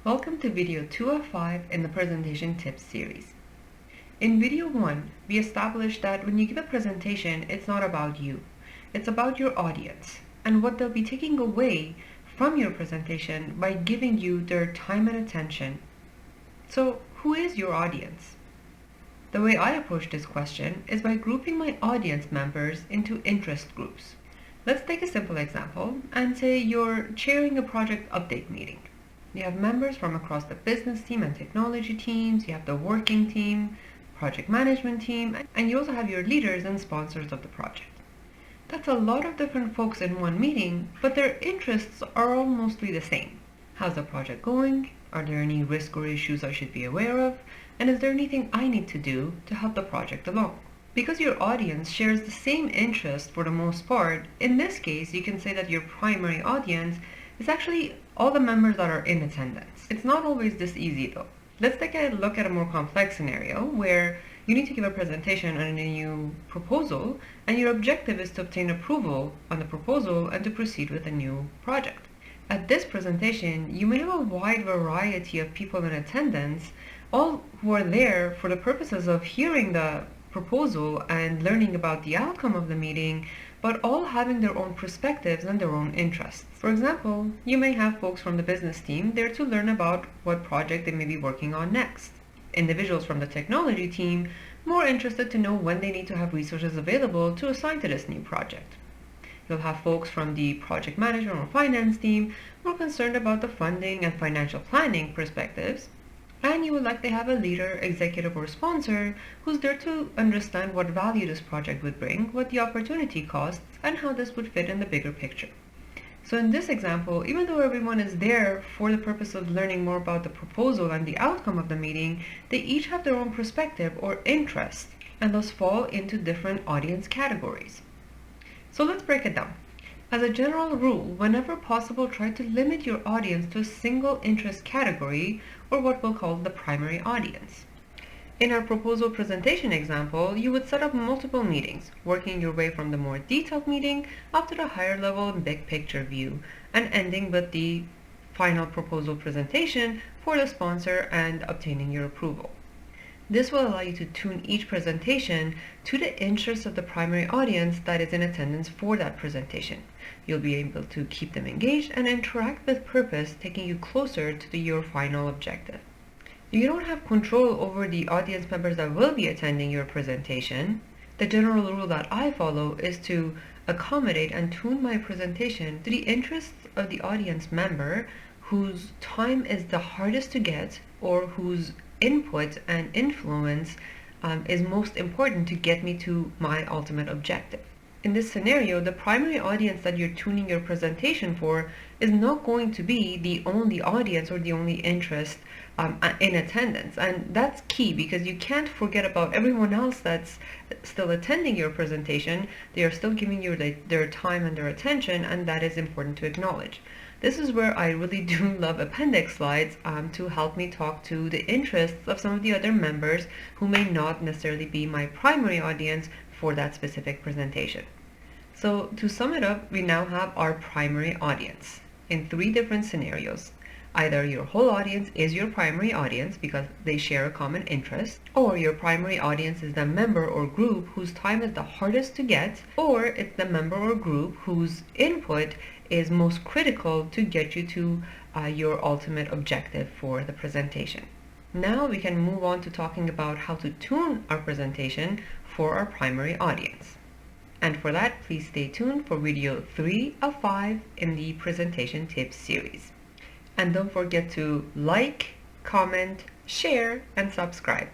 Welcome to video 2 of 5 in the presentation tips series. In video 1, we established that when you give a presentation, it's not about you. It's about your audience and what they'll be taking away from your presentation by giving you their time and attention. So, who is your audience? The way I approach this question is by grouping my audience members into interest groups. Let's take a simple example and say you're chairing a project update meeting. You have members from across the business team and technology teams, you have the working team, project management team, and you also have your leaders and sponsors of the project. That's a lot of different folks in one meeting, but their interests are all mostly the same. How's the project going? Are there any risks or issues I should be aware of? And is there anything I need to do to help the project along? Because your audience shares the same interest for the most part, in this case you can say that your primary audience is actually all the members that are in attendance. It's not always this easy though. Let's take a look at a more complex scenario where you need to give a presentation on a new proposal and your objective is to obtain approval on the proposal and to proceed with a new project. At this presentation, you may have a wide variety of people in attendance, all who are there for the purposes of hearing the proposal and learning about the outcome of the meeting, but all having their own perspectives and their own interests. For example, you may have folks from the business team there to learn about what project they may be working on next. Individuals from the technology team more interested to know when they need to have resources available to assign to this new project. You'll have folks from the project management or finance team more concerned about the funding and financial planning perspectives. And you will likely have a leader, executive, or sponsor who's there to understand what value this project would bring, what the opportunity costs, and how this would fit in the bigger picture. So in this example, even though everyone is there for the purpose of learning more about the proposal and the outcome of the meeting, they each have their own perspective or interest, and thus fall into different audience categories. So let's break it down. As a general rule, whenever possible, try to limit your audience to a single interest category, or what we'll call the primary audience. In our proposal presentation example, you would set up multiple meetings, working your way from the more detailed meeting up to the higher level and big picture view, and ending with the final proposal presentation for the sponsor and obtaining your approval. This will allow you to tune each presentation to the interests of the primary audience that is in attendance for that presentation. You'll be able to keep them engaged and interact with purpose, taking you closer to your final objective. You don't have control over the audience members that will be attending your presentation. The general rule that I follow is to accommodate and tune my presentation to the interests of the audience member whose time is the hardest to get or whose input and influence is most important to get me to my ultimate objective. In this scenario, the primary audience that you're tuning your presentation for is not going to be the only audience or the only interest in attendance. And that's key because you can't forget about everyone else that's still attending your presentation. They are still giving you their time and their attention, and that is important to acknowledge. This is where I really do love appendix slides to help me talk to the interests of some of the other members who may not necessarily be my primary audience for that specific presentation. So to sum it up, we now have our primary audience in 3 different scenarios. Either your whole audience is your primary audience because they share a common interest, or your primary audience is the member or group whose time is the hardest to get, or it's the member or group whose input is most critical to get you to your ultimate objective for the presentation. Now we can move on to talking about how to tune our presentation for our primary audience. And for that, please stay tuned for video 3 of 5 in the presentation tips series. And don't forget to like, comment, share, and subscribe.